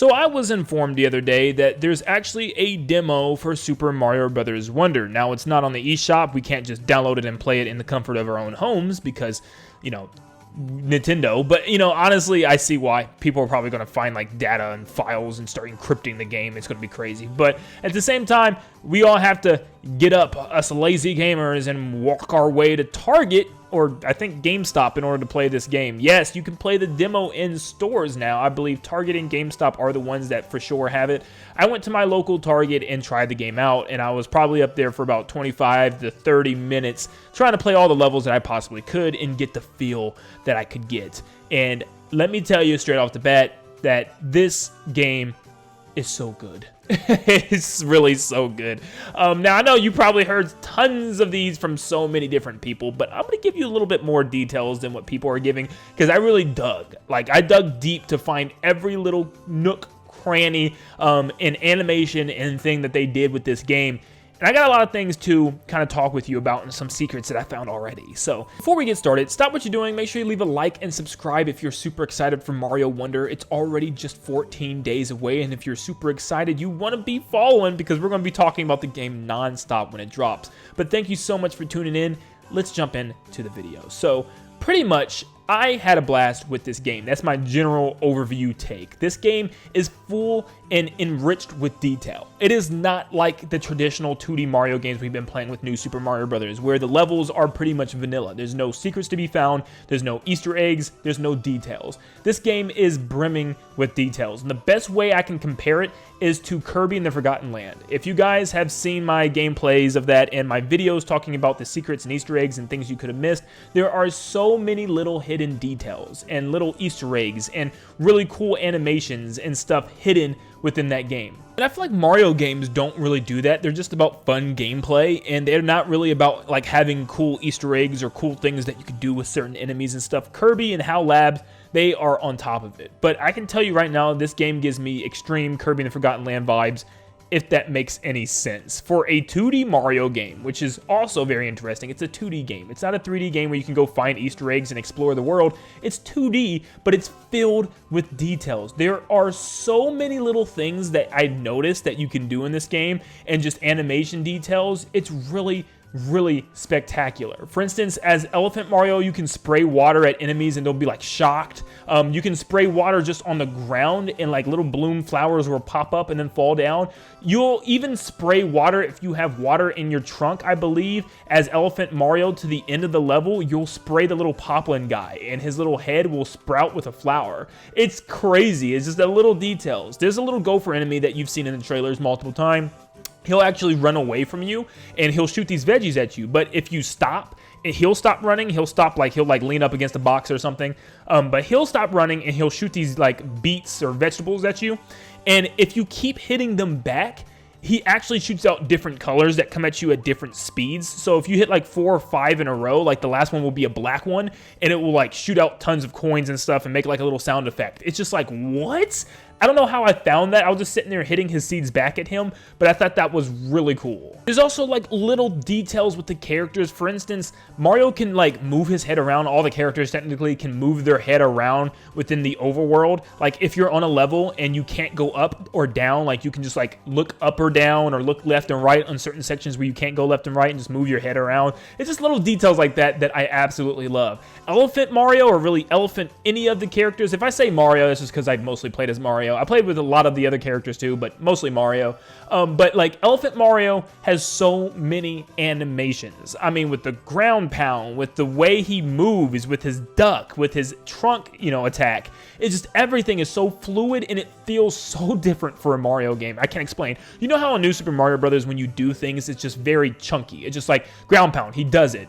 So I was informed the other day that there's actually a demo for Super Mario Bros. Wonder. Now, it's not on the eShop. We can't just download it and play it in the comfort of our own homes because, you know, Nintendo. But, you know, honestly, I see why. People are probably going to find, like, data and files and start encrypting the game. It's going to be crazy. But at the same time, we all have to get up, us lazy gamers, and walk our way to Target, or I think GameStop, in order to play this game. Yes, you can play the demo in stores now. I believe Target and GameStop are the ones that for sure have it. I went to my local Target and tried the game out, and I was probably up there for about 25 to 30 minutes trying to play all the levels that I possibly could and get the feel that I could get. And let me tell you straight off the bat that this game is so good. It's really so good. Now, I know you probably heard tons of these from so many different people, but I'm going to give you a little bit more details than what people are giving, because I really dug. Like, I dug deep to find every little nook, cranny, and animation and thing that they did with this game. And I got a lot of things to kind of talk with you about and some secrets that I found already. So before we get started, stop what you're doing. Make sure you leave a like and subscribe if you're super excited for Mario Wonder. It's already just 14 days away. And if you're super excited, you want to be following, because we're going to be talking about the game nonstop when it drops. But thank you so much for tuning in. Let's jump into the video. So pretty much, I had a blast with this game. That's my general overview take. This game is full and enriched with detail. It is not like the traditional 2D Mario games we've been playing with New Super Mario Bros., where the levels are pretty much vanilla. There's no secrets to be found, there's no Easter eggs, there's no details. This game is brimming with details, and the best way I can compare it is to Kirby and the Forgotten Land. If you guys have seen my gameplays of that and my videos talking about the secrets and Easter eggs and things you could have missed, there are so many little hidden details and little Easter eggs and really cool animations and stuff hidden within that game. And I feel like Mario games don't really do that. They're just about fun gameplay, and they're not really about like having cool Easter eggs or cool things that you could do with certain enemies and stuff. Kirby and HAL Labs, they are on top of it. But I can tell you right now, this game gives me extreme Kirby and the Forgotten Land vibes, if that makes any sense. For a 2D Mario game, which is also very interesting, it's a 2D game. It's not a 3D game where you can go find Easter eggs and explore the world. It's 2D, but it's filled with details. There are so many little things that I noticed that you can do in this game, and just animation details. It's really spectacular. For instance, as Elephant Mario, you can spray water at enemies and they'll be like shocked. You can spray water just on the ground and like little bloom flowers will pop up and then fall down. You'll even spray water if you have water in your trunk, I believe. As Elephant Mario, to the end of the level, you'll spray the little poplin guy and his little head will sprout with a flower. It's crazy. It's just the little details. There's a little gopher enemy that you've seen in the trailers multiple times. He'll actually run away from you and he'll shoot these veggies at you. But if you stop, he'll stop running. He'll lean up against a box or something. But he'll stop running and he'll shoot these like beets or vegetables at you. And if you keep hitting them back, he actually shoots out different colors that come at you at different speeds. So if you hit like 4 or 5 in a row, like the last one will be a black one, and it will like shoot out tons of coins and stuff and make like a little sound effect. It's just like, what? I don't know how I found that. I was just sitting there hitting his seeds back at him, but I thought that was really cool. There's also like little details with the characters. For instance, Mario can like move his head around. All the characters technically can move their head around within the overworld. Like if you're on a level and you can't go up or down, like you can just like look up or down or look left and right on certain sections where you can't go left and right and just move your head around. It's just little details like that that I absolutely love. Elephant Mario, or really Elephant any of the characters. If I say Mario, it's just because I mostly played as Mario. I played with a lot of the other characters too, but mostly Mario. But like Elephant Mario has so many animations. I mean, with the ground pound, with the way he moves, with his duck, with his trunk, attack. It's just everything is so fluid and it feels so different for a Mario game. I can't explain. You know how in New Super Mario Bros. When you do things, it's just very chunky. It's just like ground pound, he does it.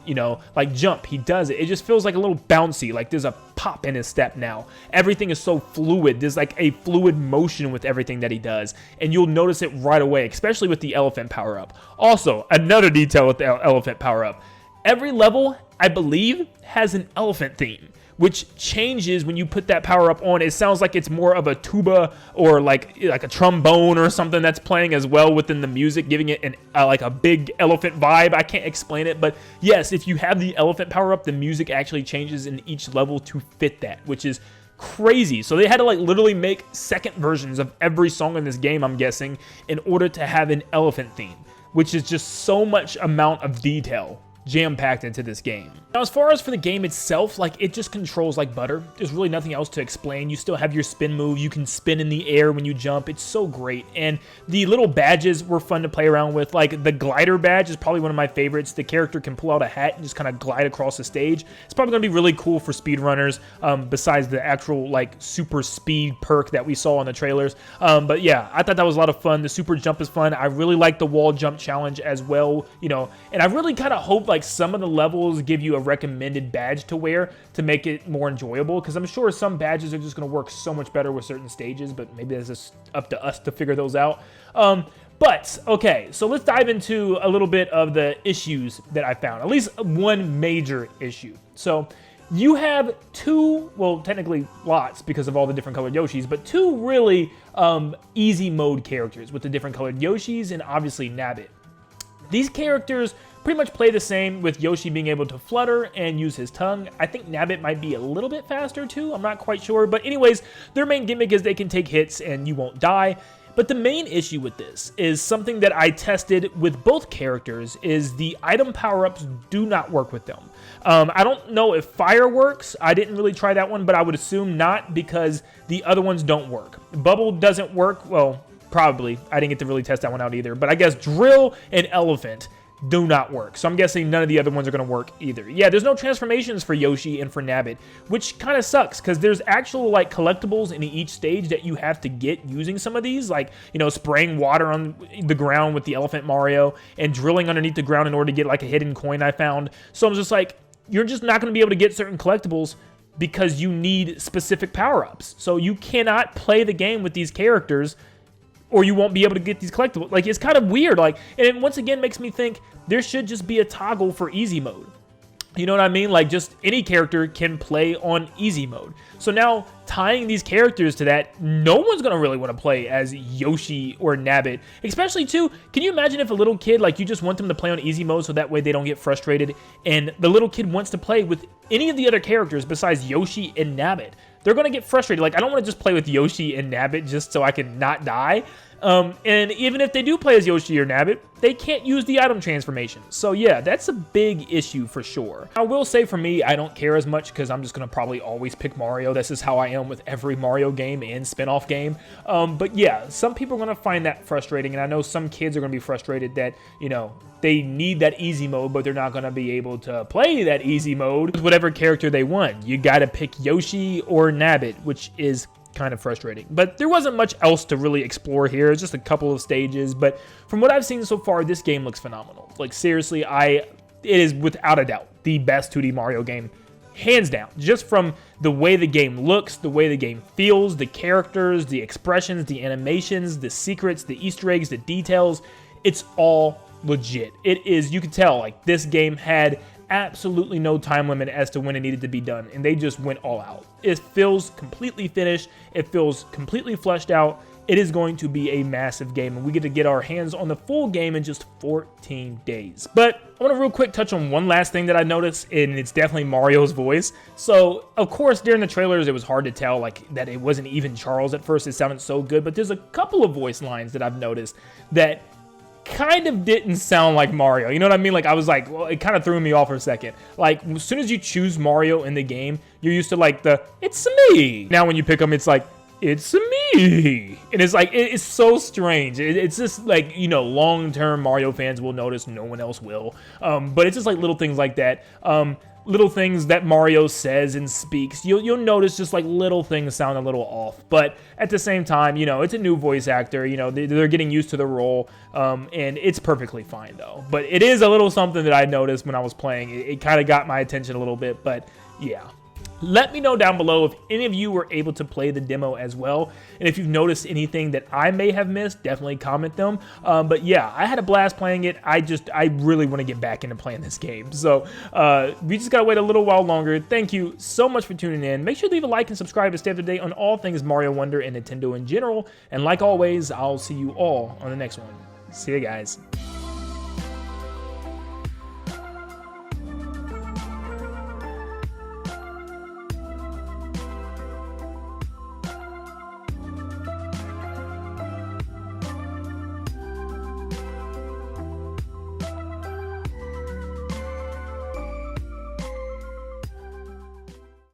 Like jump, he does it. It just feels like a little bouncy, like there's a pop in his step now. Everything is so fluid. There's like a fluid motion with everything that he does, and you'll notice it right away, especially with the elephant power-up. Also, another detail with the elephant power-up. Every level, I believe, has an elephant theme, which changes when you put that power up on. It sounds like it's more of a tuba or like a trombone or something that's playing as well within the music, giving it like a big elephant vibe. I can't explain it, but yes, if you have the elephant power up, the music actually changes in each level to fit that, which is crazy. So they had to like literally make second versions of every song in this game, I'm guessing, in order to have an elephant theme, which is just so much amount of detail jam-packed into this game. Now, as far as for the game itself, like, it just controls like butter. There's really nothing else to explain. You still have your spin move. You can spin in the air when you jump. It's so great. And the little badges were fun to play around with. Like, the glider badge is probably one of my favorites. The character can pull out a hat and just kind of glide across the stage. It's probably going to be really cool for speedrunners, besides the actual, like, super speed perk that we saw in the trailers. But yeah, I thought that was a lot of fun. The super jump is fun. I really like the wall jump challenge as well, you know, and I really kind of hope, like, some of the levels give you a recommended badge to wear to make it more enjoyable, because I'm sure some badges are just going to work so much better with certain stages, but maybe that's just up to us to figure those out. But, okay, so let's dive into a little bit of the issues that I found, at least one major issue. So, you have two, well, technically lots because of all the different colored Yoshis, but two really easy mode characters with the different colored Yoshis and obviously Nabbit. These characters pretty much play the same, with Yoshi being able to flutter and use his tongue. I think Nabbit might be a little bit faster too, I'm not quite sure. But anyways, their main gimmick is they can take hits and you won't die. But the main issue with this is something that I tested with both characters, is the item power-ups do not work with them. I don't know if fire works. I didn't really try that one, but I would assume not, because the other ones don't work. Bubble doesn't work, well, probably. I didn't get to really test that one out either. But I guess drill and elephant do not work. So I'm guessing none of the other ones are going to work either. Yeah, there's no transformations for Yoshi and for Nabbit, which kind of sucks, because there's actual like collectibles in each stage that you have to get using some of these, like, you know, spraying water on the ground with the elephant Mario and drilling underneath the ground in order to get like a hidden coin I found. So I'm just like, you're just not going to be able to get certain collectibles because you need specific power-ups. So you cannot play the game with these characters, or you won't be able to get these collectibles. Like, it's kind of weird. Like, and it once again makes me think there should just be a toggle for easy mode. You know what I mean? Like, just any character can play on easy mode. So now, tying these characters to that, no one's going to really want to play as Yoshi or Nabbit. Especially, too, can you imagine if a little kid, like, you just want them to play on easy mode so that way they don't get frustrated, and the little kid wants to play with any of the other characters besides Yoshi and Nabbit? They're going to get frustrated. Like, I don't want to just play with Yoshi and Nabbit just so I can not die. And even if they do play as Yoshi or Nabbit, they can't use the item transformation. So yeah, that's a big issue for sure. I will say for me, I don't care as much because I'm just going to probably always pick Mario. This is how I am with every Mario game and spin-off game. But yeah, some people are going to find that frustrating, and I know some kids are going to be frustrated that, you know, they need that easy mode, but they're not going to be able to play that easy mode with whatever character they want. You got to pick Yoshi or Nabbit, which is kind of frustrating. But there wasn't much else to really explore here. It's just a couple of stages, but from what I've seen so far, this game looks phenomenal. Like, seriously, it is without a doubt the best 2D Mario game, hands down. Just from the way the game looks, the way the game feels, the characters, the expressions, the animations, the secrets, the Easter eggs, the details, it's all legit. It is, you could tell, like, this game had absolutely no time limit as to when it needed to be done, and they just went all out. It feels completely finished. It feels completely fleshed out. It is going to be a massive game, and we get to get our hands on the full game in just 14 days. But I want to real quick touch on one last thing that I noticed, and it's definitely Mario's voice. So, of course, during the trailers, it was hard to tell, like, that it wasn't even Charles at first. It sounded so good, but there's a couple of voice lines that I've noticed that kind of didn't sound like Mario. You know what I mean? Like, I was like, well, it kind of threw me off for a second. Like, as soon as you choose Mario in the game, you're used to, like, the, it's me. Now, when you pick him, it's like, it's me. And it's like, it's so strange. It's just like, you know, long-term Mario fans will notice, no one else will. But it's just like little things like that. Little things that Mario says and speaks. You'll notice just like little things sound a little off. But at the same time, you know, it's a new voice actor. You know, they're getting used to the role. And it's perfectly fine, though. But it is a little something that I noticed when I was playing. It kind of got my attention a little bit. But yeah. Let me know down below if any of you were able to play the demo as well. And if you've noticed anything that I may have missed, definitely comment them. But yeah, I had a blast playing it. I really want to get back into playing this game. So we just got to wait a little while longer. Thank you so much for tuning in. Make sure to leave a like and subscribe to stay up to date on all things Mario Wonder and Nintendo in general. And like always, I'll see you all on the next one. See you guys.